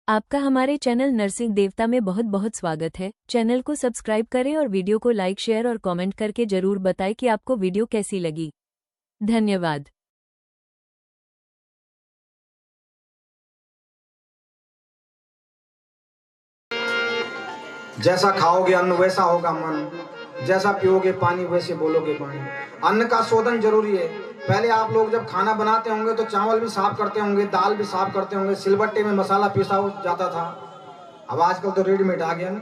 आपका हमारे चैनल नरसिंह देवता में बहुत बहुत स्वागत है। चैनल को सब्सक्राइब करें और वीडियो को लाइक शेयर और कमेंट करके जरूर बताएं कि आपको वीडियो कैसी लगी। धन्यवाद। जैसा खाओगे अन्न वैसा होगा मन, जैसा पियोगे पानी वैसे बोलोगे वाणी। अन्न का शोधन जरूरी है। पहले आप लोग जब खाना बनाते होंगे तो चावल भी साफ करते होंगे, दाल भी साफ करते होंगे, सिलबट्टे में मसाला पीसा जाता था। अब आजकल तो रेडीमेड आ गया ना।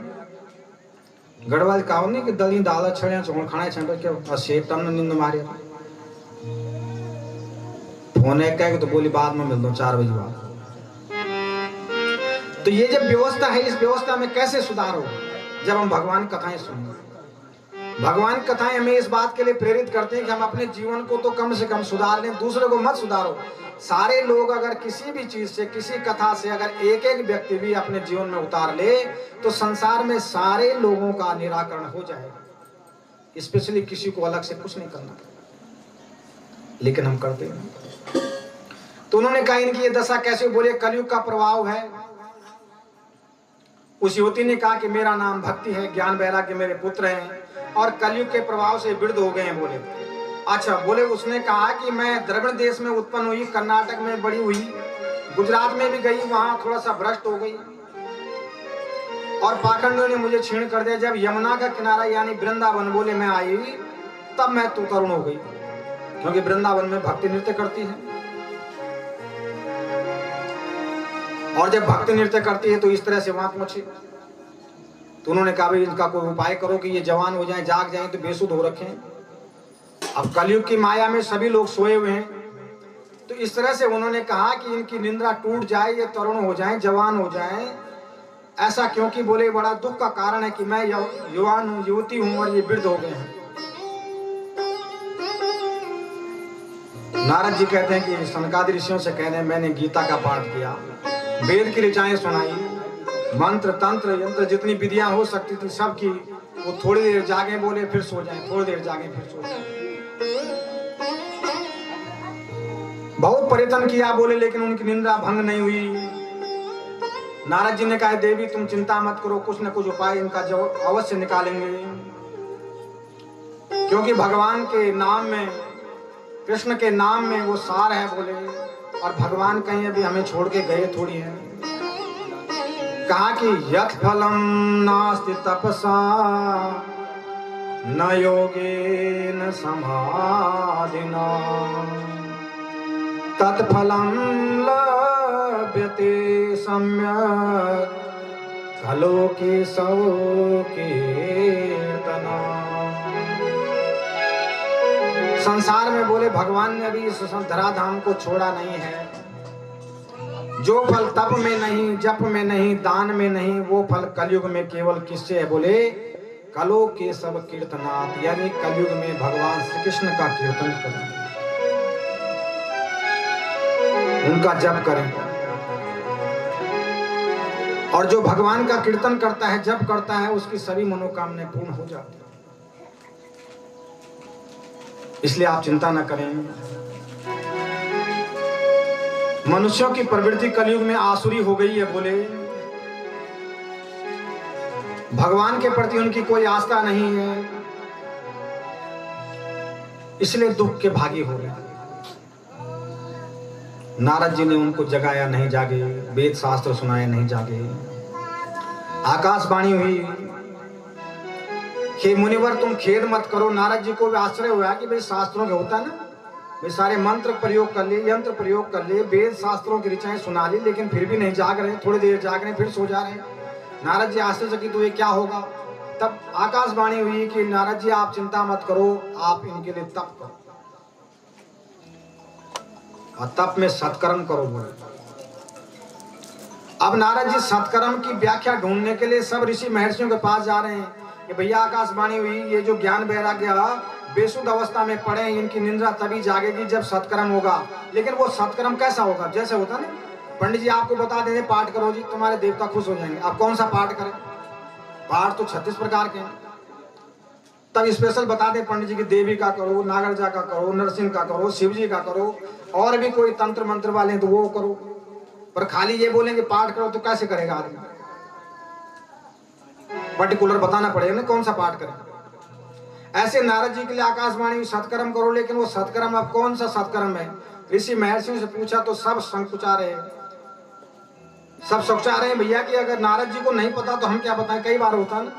गढ़वाल कहा नहीं कि दली दाल छड़िया चोड़ खाना छे क्या सेब तमने नींद मारे फोन एक कहे तो बोली बाद में मिल दो 4 बजे बाद। तो ये जब व्यवस्था है, इस व्यवस्था में कैसे सुधार हो? जब हम भगवान कथाएं सुनेंगे। भगवान कथाएं हमें इस बात के लिए प्रेरित करते हैं कि हम अपने जीवन को तो कम से कम सुधार लें, दूसरे को मत सुधारो। सारे लोग अगर किसी भी चीज से, किसी कथा से अगर एक एक व्यक्ति भी अपने जीवन में उतार ले तो संसार में सारे लोगों का निराकरण हो जाएगा। स्पेशली किसी को अलग से कुछ नहीं करना, लेकिन हम करते हैं। तो उन्होंने कहा इनकी ये दशा कैसे? बोले कलयुग का प्रभाव है। उस युवती ने कहा कि मेरा नाम भक्ति है, ज्ञान वैराग्य मेरे पुत्र हैं और कलयुग के प्रभाव से वृद्ध हो गए हैं। बोले अच्छा। बोले उसने कहा कि मैं द्रविड़ देश में उत्पन्न हुई, कर्नाटक में बड़ी हुई, गुजरात में भी गई, वहां थोड़ा सा भ्रष्ट हो गई और पाखंडियों ने मुझे छीण कर दिया। जब यमुना का किनारा यानी वृंदावन बोले मैं आई तब मैं तो तरुण हो गई, क्योंकि वृंदावन में भक्ति नृत्य करती है और जब भक्ति नृत्य करती है तो इस तरह से वहां पहुंची। तो उन्होंने कहा भाई इनका कोई उपाय करो कि ये जवान हो जाएं, जाग जाएं तो बेसुध हो रखे हैं। अब कलयुग की माया में सभी लोग सोए हुए हैं। तो इस तरह से उन्होंने कहा कि इनकी निंद्रा टूट जाए, ये तरुण हो जाएं, जवान हो जाएं। ऐसा क्योंकि बोले बड़ा दुख का कारण है कि मैं युवान हूं, युवती हूं और ये वृद्ध हो गए हैं। नारद जी कहते हैं कि सनकादि ऋषियों से कह रहे हैं मैंने गीता का पाठ किया, वेद की ऋचाएं सुनाई, मंत्र तंत्र यंत्र जितनी विधियां हो सकती थी सब की। वो थोड़ी देर जागे बोले फिर सो जाएं, थोड़ी देर जागे फिर सो जाएं। बहुत प्रयत्न किया बोले लेकिन उनकी निंद्रा भंग नहीं हुई। नारद जी ने कहा देवी तुम चिंता मत करो, कुछ न कुछ उपाय इनका जवाब अवश्य निकालेंगे, क्योंकि भगवान के नाम में, कृष्ण के नाम में वो सार है। बोले और भगवान कहीं अभी हमें छोड़ के गए थोड़ी है। कहा कि यत् फलम नास्ति तपसा न योगेन समाधिना तत्फलम लभ्यते सम्यक् खलोके सौ कीर्तना। संसार में बोले भगवान ने अभी इस धराधाम को छोड़ा नहीं है। जो फल तप में नहीं, जप में नहीं, दान में नहीं, वो फल कलयुग में केवल किससे है? बोले कलो के सब कीर्तनाथ, यानी कलयुग में भगवान श्री कृष्ण का कीर्तन करें, उनका जप करें। और जो भगवान का कीर्तन करता है, जप करता है, उसकी सभी मनोकामनाएं पूर्ण हो जाती है। इसलिए आप चिंता न करें। मनुष्यों की प्रवृत्ति कलयुग में आसुरी हो गई है। बोले भगवान के प्रति उनकी कोई आस्था नहीं है, इसलिए दुख के भागी हो गए। नारद जी ने उनको जगाया, नहीं जागे, वेद शास्त्र सुनाए, नहीं जागे। आकाशवाणी हुई कि मुनिवर तुम खेद मत करो। नारद जी को भी आश्चर्य हुआ कि भाई शास्त्रों के होता है ना, वे सारे मंत्र प्रयोग कर लिए, यंत्र प्रयोग कर लिए, वेद शास्त्रों की ऋचाएं सुना ली, लेकिन फिर भी नहीं जाग रहे। थोड़ी देर जाग रहे फिर सो जा रहे। नारद जी आश्चर्यचकित हुए क्या होगा। तब आकाशवाणी हुई कि नारद जी आप चिंता मत करो, आप इनके लिए तप करो और तप में सत्कर्म करो। बोले अब नारद जी सत्कर्म की व्याख्या ढूंढने के लिए सब ऋषि महर्षियों के पास जा रहे हैं कि भैया आकाशवाणी हुई ये जो ज्ञान वैराग्य बेसुध अवस्था में पड़े, इनकी निंद्रा तभी जागेगी जब सत्कर्म होगा। लेकिन वो सत्कर्म कैसा होगा? जैसे होता ना पंडित जी आपको बता देंगे पाठ करो जी, तुम्हारे देवता खुश हो जाएंगे। आप कौन सा पाठ करें? पाठ तो 36 प्रकार के हैं। तब स्पेशल बता दें पंडित जी की देवी का करो, नागरजा का करो, नरसिंह का करो, शिव जी का करो, और भी कोई तंत्र मंत्र वाले हैं तो वो करो। पर खाली ये बोलेंगे पाठ करो तो कैसे करेगा आदमी? पर्टिकुलर बताना पड़ेगा ना कौन सा पाठ करें। ऐसे नारद जी के लिए आकाशवाणी सत्कर्म करो, लेकिन वो सत्कर्म अब कौन सा सत्कर्म है? ऋषि महर्षियों से पूछा तो सब संकुचा रहे, सब सोचा रहे हैं भैया कि अगर नारद जी को नहीं पता तो हम क्या बताएं। कई बार होता ना,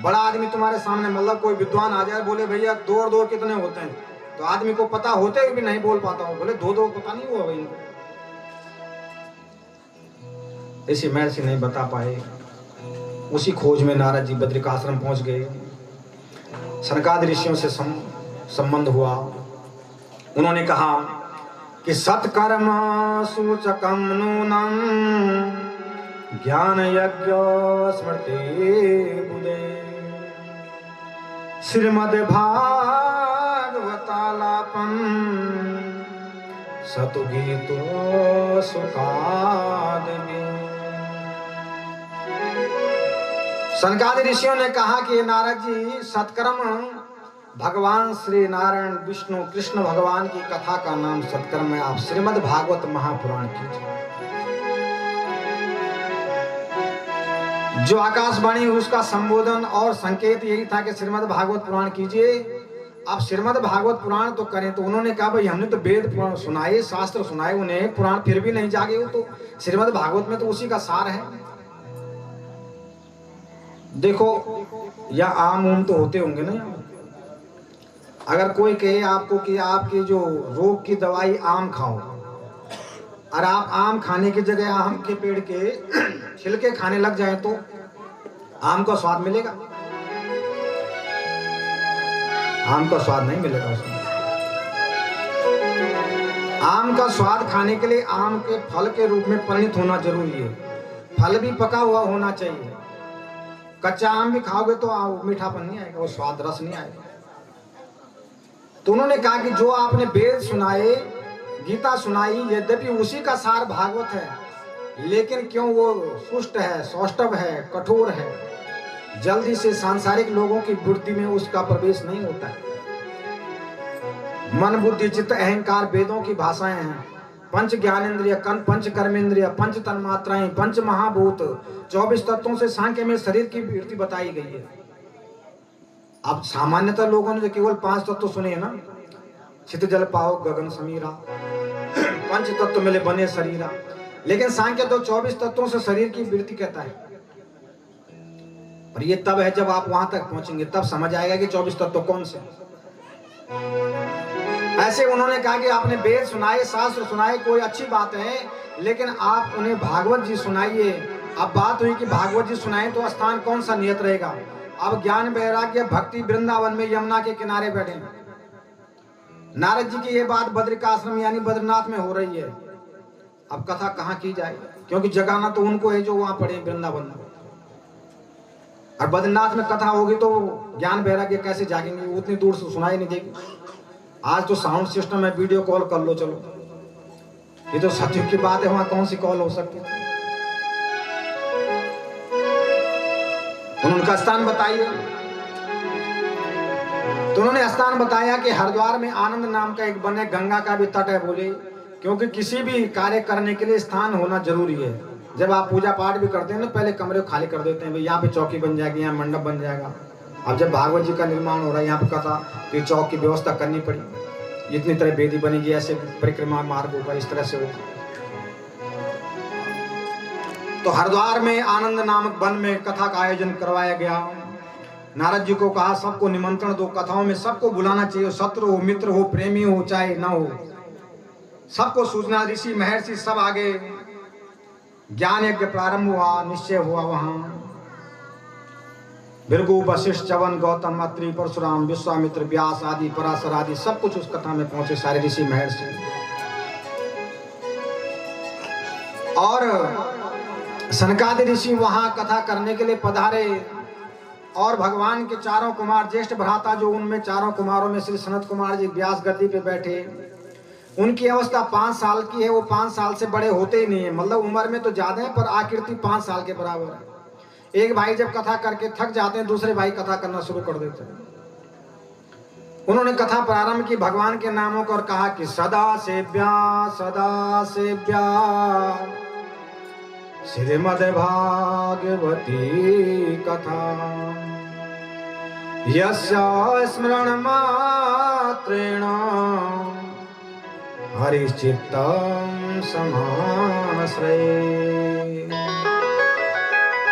बड़ा आदमी तुम्हारे सामने, मतलब कोई विद्वान आ जाए, बोले भैया 2 और 2 कितने होते हैं, तो आदमी को पता होते हुए भी नहीं बोल पाता हो, बोले 2 2 पता नहीं हुआ भाई। ऋषि महर्षि नहीं बता पाए। उसी खोज में नारद जी बद्रिकाश्रम पहुंच गए। सनकादि ऋषियों से संबंध हुआ। उन्होंने कहा कि सत्कर्म सूचकम नूनम ज्ञान यज्ञ स्मृति बुदे श्रीमद् भागवतालापम सतुगीतो सुखादि। सनकादि ऋषियों ने कहा कि नारद जी, सत्कर्म भगवान श्री नारायण विष्णु कृष्ण भगवान की कथा का नाम सत्कर्म है। आप श्रीमद् भागवत महापुराण कीजिए। जो आकाशवाणी उसका संबोधन और संकेत यही था कि श्रीमद् भागवत पुराण कीजिए। आप श्रीमद् भागवत पुराण तो करें। तो उन्होंने कहा भाई हमने तो वेद पुराण सुनाए, शास्त्र सुनाए उन्हें, पुराण फिर भी नहीं जागे हो, तो श्रीमद् भागवत में तो उसी का सार है। देखो या आम तो होते होंगे ना, अगर कोई कहे आपको कि आपकी जो रोग की दवाई आम खाओ, और आप आम खाने की जगह आम के पेड़ के छिलके खाने लग जाए तो आम का स्वाद मिलेगा? आम का स्वाद नहीं मिलेगा उसमें। आम का स्वाद खाने के लिए आम के फल के रूप में परिणत होना जरूरी है। फल भी पका हुआ होना चाहिए। कच्चा आम भी खाओगे तो मीठापन नहीं आएगा, वो स्वाद रस नहीं आएगा। तो उन्होंने कहा कि जो आपने वेद सुनाए, गीता सुनाई, यद्यपि उसी का सार भागवत है, लेकिन क्यों वो सुष्ट है, सौष्ठव है, कठोर है, जल्दी से सांसारिक लोगों की बुद्धि में उसका प्रवेश नहीं होता है। मन बुद्धि चित्त अहंकार वेदों की भाषाएं हैं। पंच ज्ञानेन्द्रिय, पंच कर्मेंद्रिय, पंच तन्मात्राएं, पंच महाभूत, 24 तत्वों से सांख्य में शरीर की वृत्ति बताई गई है। अब सामान्यतः लोगों ने जो केवल 5 तत्व सुने हैं ना, चित जल पाओ गगन समीरा, पंच तत्व मिले बने शरीरा, लेकिन सांख्य तो 24 तत्वों से शरीर की वृत्ति कहता है। और ये तब है जब आप वहां तक पहुंचेंगे, तब समझ आएगा कि 24 तत्व कौन से। ऐसे उन्होंने कहा कि आपने वेद सुनाए, शास्त्र सुनाए, कोई अच्छी बात है, लेकिन आप उन्हें भागवत जी सुनाइए। अब बात हुई कि भागवत जी सुनाए तो स्थान कौन सा नियत रहेगा। अब ज्ञान वैराग्य भक्ति वृंदावन में यमुना के किनारे बैठे। नारद जी की ये बात बद्रिकाश्रम यानी बद्रीनाथ में हो रही है। अब कथा कहाँ की जाए, क्योंकि जगाना तो उनको है जो वहां पड़े वृंदावन में, और बद्रीनाथ में कथा होगी तो ज्ञान वैराग्य कैसे जागेंगे, उतनी दूर से सुनाई नहीं देगी। आज तो साउंड सिस्टम है, वीडियो कॉल कर लो, चलो, ये तो सत्युग की बात है, वहां कौन सी कॉल हो सकती है। उनका स्थान बताइए। तो उन्होंने स्थान बताया कि हरिद्वार में आनंद नाम का एक वन है, गंगा का भी तट है। बोले क्योंकि किसी भी कार्य करने के लिए स्थान होना जरूरी है। जब आप पूजा पाठ भी करते हैं ना, पहले कमरे खाली कर देते हैं, भाई यहाँ पे चौकी बन जाएगी, यहाँ मंडप बन जाएगा। अब जब भागवत जी का निर्माण हो रहा है यहाँ पे कथा, तो चौक की व्यवस्था करनी पड़ी, इतनी तरह वेदी बनेगी, ऐसे परिक्रमा मार्ग होगा, इस तरह से होगा। तो हरिद्वार में आनंद नामक वन में कथा का आयोजन करवाया गया। नारद जी को कहा सबको निमंत्रण दो, कथाओं में सबको बुलाना चाहिए, शत्रु हो, मित्र हो, प्रेमी हो, चाहे ना हो, सबको सूचना। ऋषि महर्षि सब आगे। ज्ञान यज्ञ प्रारंभ हुआ, निश्चय हुआ। वहां भृगु, वशिष्ठ, च्यवन, गौतम, अत्रि, परशुराम, विश्वामित्र, व्यास आदि, पराशर आदि सब कुछ उस कथा में पहुंचे, सारे ऋषि महर्षि। और सनकादि ऋषि वहां कथा करने के लिए पधारे। और भगवान के चारों कुमार, ज्येष्ठ भ्राता जो उनमें चारों कुमारों में श्री सनत कुमार जी व्यास गद्दी पे बैठे। उनकी अवस्था 5 साल की है, वो 5 साल से बड़े होते ही नहीं है, मतलब उम्र में तो ज्यादा है पर आकृति 5 साल के बराबर है। एक भाई जब कथा करके थक जाते हैं, दूसरे भाई कथा करना शुरू कर देते हैं। उन्होंने कथा प्रारंभ की भगवान के नामों को और कहा कि सदा सेव्या श्रीमद् भागवती कथा यस्य स्मरण मात्रेण हरिश्चित्तम समाश्रये।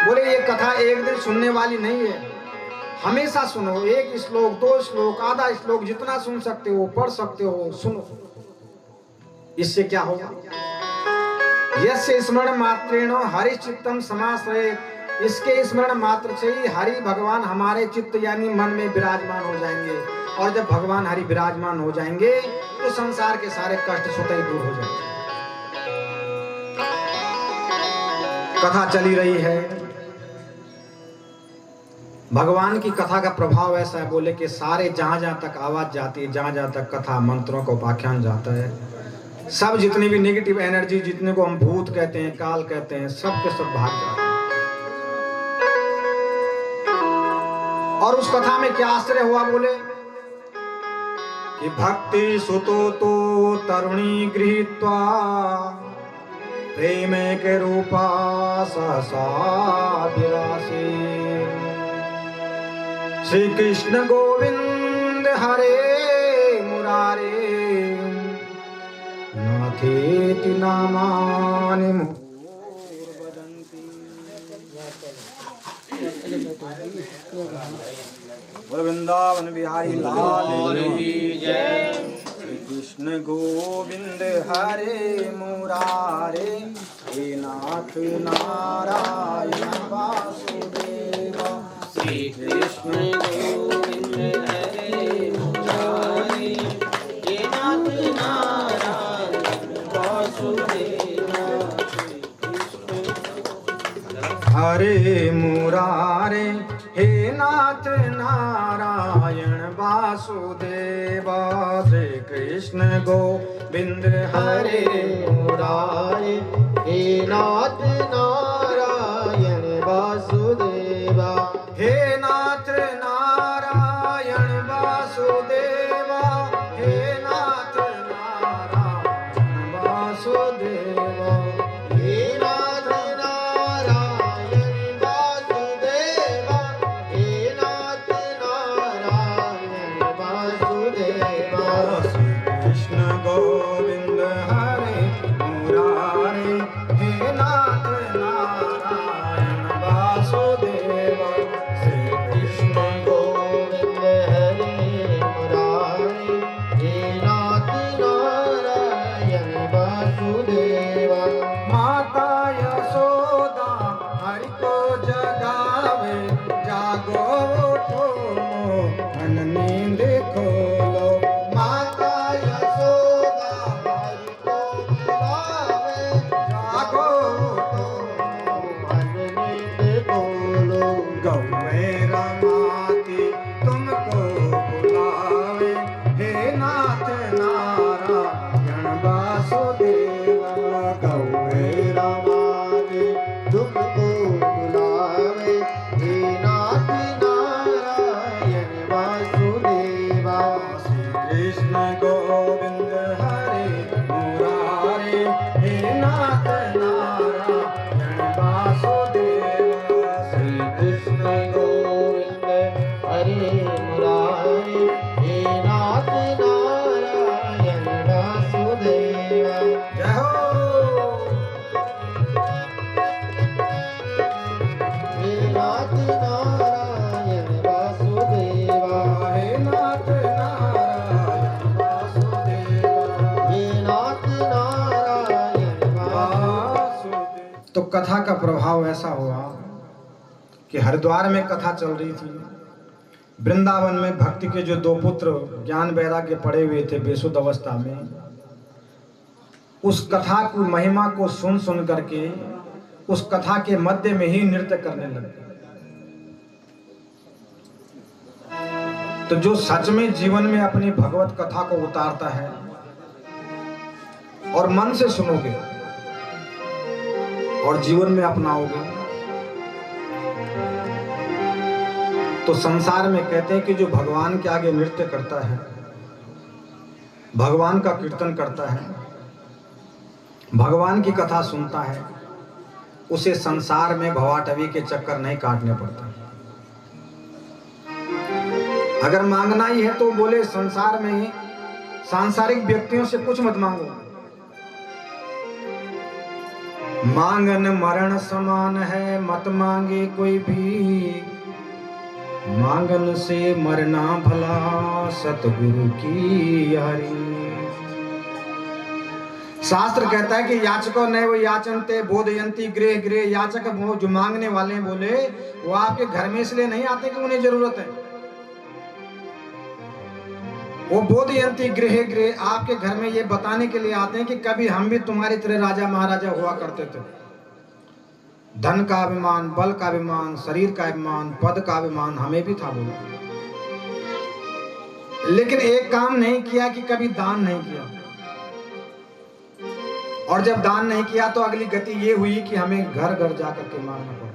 बोले ये कथा एक दिन सुनने वाली नहीं है, हमेशा सुनो। एक श्लोक, 2 श्लोक, आधा श्लोक, जितना सुन सकते हो पढ़ सकते हो सुनो। इससे क्या होगा? यस्य स्मरण मात्रेण हरिश्चित्तम समाश्रये। इसके स्मरण मात्र से ही हरि भगवान हमारे चित्त यानी मन में विराजमान हो जाएंगे, और जब भगवान हरि विराजमान हो जाएंगे तो संसार के सारे कष्ट स्वतः ही दूर हो जाएंगे। कथा चली रही है, भगवान की कथा का प्रभाव ऐसा है, बोले कि सारे जहां जहां तक आवाज जाती है, जहां जहां तक कथा मंत्रों का उपाख्यान जाता है, सब जितनी भी नेगेटिव एनर्जी, जितने को हम भूत कहते हैं, काल कहते हैं, सब के सब भाग जाते हैं। और उस कथा में क्या आश्चर्य हुआ, बोले कि भक्ति सुतो तो तरुणी गृहीत्वा प्रेम के रूपा सहसा विरासी। श्री कृष्ण गोविंद हरे मुरारे नाथेति नामानि मुहुर्वदन्ति। वृंदावन बिहारी लाल की जय। श्री कृष्ण गोविंद हरे मुरारे हे नाथ नारायण वासुदेव। श्री कृष्ण गोविंद हरे मुरारे हे नाथ नारायण वासुदेव। हरे मुरारे हे नाथ नारायण वासुदेव। श्री कृष्ण गोविंद हरे मुरारे हे नाथ नारायण वासुदेव। हे नाथ नारायण वासुदेव। हे नाथ नारायण वासुदेव। हे नाथ नारायण वासुदेव। हे नाथ नारायण वासुदेव। श्री कृष्ण गोविंद हरे मुरारे हे नाथ नारायण वासुदेव। श्री कृष्ण गोविंद हरे मुरारे हे नाथ नारायण वासुदेव। माता यशोदा हरि को जगावे, जागो उठो मन नींद खोलो। माता यशोदा हरि को जगावे, जागो उठो मन नींद खोलो। गौवे रमाती तुमको बुलावे, हे नाथ नारायण वासुदेव। गौवे रमाती तुमको बुलावे, हे नाथ नारायण वासुदेव। श्री कृष्ण गोविंद हरे मुरारे हे नाथ नारायण वासुदेव। श्री कृष्ण गोविंद हरे मुरारे हे नाथ नारायण वासुदेव। जय हो। हे नाथ नारायण वासुदेव। हे नाथ नारायण वासुदेव। हे नाथ नारायण वासुदेव। तो कथा का प्रभाव ऐसा हुआ कि हरिद्वार में कथा चल रही थी। वृंदावन में भक्ति के जो 2 पुत्र ज्ञान वैराग्य पड़े हुए थे बेसुध अवस्था में, उस कथा की महिमा को सुन सुन करके उस कथा के मध्य में ही नृत्य करने लगे। तो जो सच में जीवन में अपनी भगवत कथा को उतारता है और मन से सुनोगे और जीवन में अपनाओगे तो संसार में कहते हैं कि जो भगवान के आगे नृत्य करता है, भगवान का कीर्तन करता है, भगवान की कथा सुनता है, उसे संसार में भवाटवी के चक्कर नहीं काटने पड़ता। अगर मांगना ही है तो बोले संसार में सांसारिक व्यक्तियों से कुछ मत मांगो। मांगन मरण समान है, मत मांगे कोई भी, मांगन से मरना भला सतगुरु की यारी। शास्त्र कहता है कि याचको नैव याचन्ते बोधयन्ति गृह गृह। याचक जो मांगने वाले हैं बोले वो आपके घर में इसलिए नहीं आते कि उन्हें जरूरत है, वो बोधयन्ति गृह गृह, आपके घर में ये बताने के लिए आते हैं कि कभी हम भी तुम्हारी तरह राजा महाराजा हुआ करते थे। धन का अभिमान, बल का अभिमान, शरीर का अभिमान, पद का अभिमान हमें भी था बोला, लेकिन एक काम नहीं किया कि कभी दान नहीं किया। और जब दान नहीं किया तो अगली गति ये हुई कि हमें घर घर जाकर के मारना पड़ा।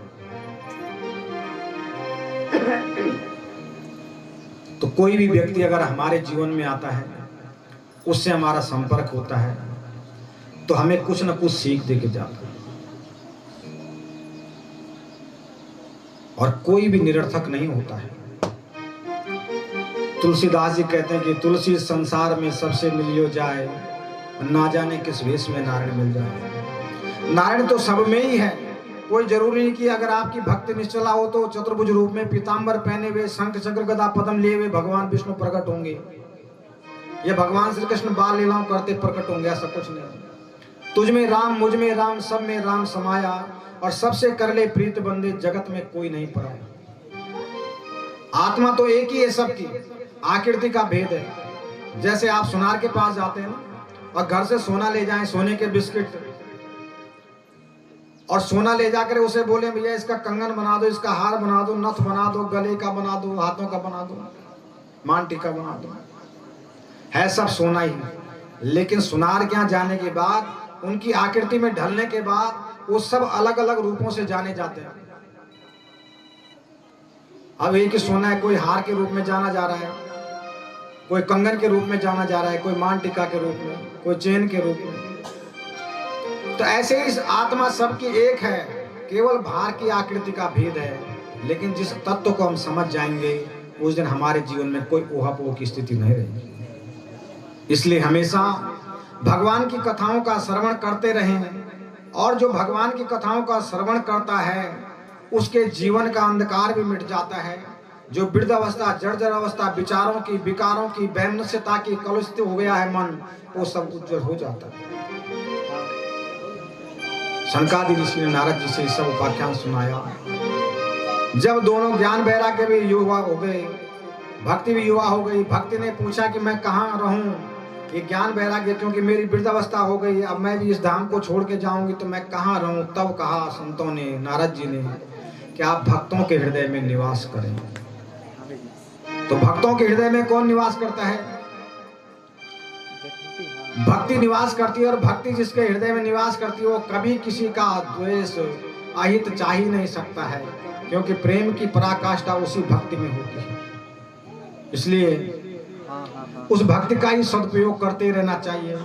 तो कोई भी व्यक्ति अगर हमारे जीवन में आता है, उससे हमारा संपर्क होता है, तो हमें कुछ न कुछ सीख दे के जाता है। और कोई भी निरर्थक नहीं होता है। तुलसीदास जी कहते हैं कि तुलसी संसार में सबसे मिलियो जाए, ना जाने किस वेश में नारायण मिल जाए। नारायण तो सब में ही है, कोई जरूरी नहीं कि अगर आपकी भक्ति निश्चला हो तो चतुर्भुज रूप में पीतांबर पहने हुए शंख चक्र गदा पद्म लिए हुए भगवान विष्णु प्रकट होंगे, ये भगवान श्री कृष्ण बाल लीलाओं करते प्रकट होंगे, ऐसा कुछ नहीं। तुझ में राम, मुझ में राम, सब में राम समाया, और सबसे कर ले प्रीत बंदे, जगत में कोई नहीं पराया। आत्मा तो एक ही है सबकी, आकृति का भेद है। जैसे आप सुनार के पास जाते हैं और घर से सोना ले जाएं, सोने के बिस्किट, और सोना ले जाकर उसे बोले भैया इसका कंगन बना दो, इसका हार बना दो, नथ बना दो, गले का बना दो, हाथों का बना दो, मान टीका बना दो, है सब सोना ही। लेकिन सुनार के यहाँ जाने के बाद, उनकी आकृति में ढलने के बाद वो सब अलग अलग रूपों से जाने जाते हैं। अब एक ही सोना है, कोई हार के रूप में जाना जा रहा है, कोई कंगन के रूप में जाना जा रहा है, कोई मान टीका के रूप में, कोई चेन के रूप में। तो ऐसे ही इस आत्मा सबकी एक है, केवल भार की आकृति का भेद है। लेकिन जिस तत्व को हम समझ जाएंगे उस दिन हमारे जीवन में कोई ऊहापोह की स्थिति नहीं रहेगी। इसलिए हमेशा भगवान की कथाओं का श्रवण करते रहें, और जो भगवान की कथाओं का श्रवण करता है उसके जीवन का अंधकार भी मिट जाता है। जो वृद्धावस्था, जर्जर अवस्था, विचारों की, विकारों की, वैमनस्यता की कलुषित हो गया है मन, वो सब उज्जवल हो जाता है। सनकादि ऋषि ने नारद जी से सब उपाख्यान सुनाया। जब दोनों ज्ञान वैराग्य भी युवा हो गए, भक्ति भी युवा हो गई, भक्ति ने पूछा कि मैं कहाँ रहूं, ये ज्ञान वैराग्य, क्योंकि मेरी वृद्धावस्था हो गई, अब मैं भी इस धाम को छोड़ के जाऊंगी तो मैं कहाँ रहूं। तब कहा संतों ने, नारद जी ने, कि आप भक्तों के हृदय में निवास करें। तो भक्तों के हृदय में कौन निवास करता है? भक्ति निवास करती है। और भक्ति जिसके हृदय में निवास करती है वो कभी किसी का द्वेष, अहित चाह ही नहीं सकता है, क्योंकि प्रेम की पराकाष्ठा उसी भक्ति में होती है। इसलिए उस भक्ति का ही सदुपयोग करते रहना चाहिए।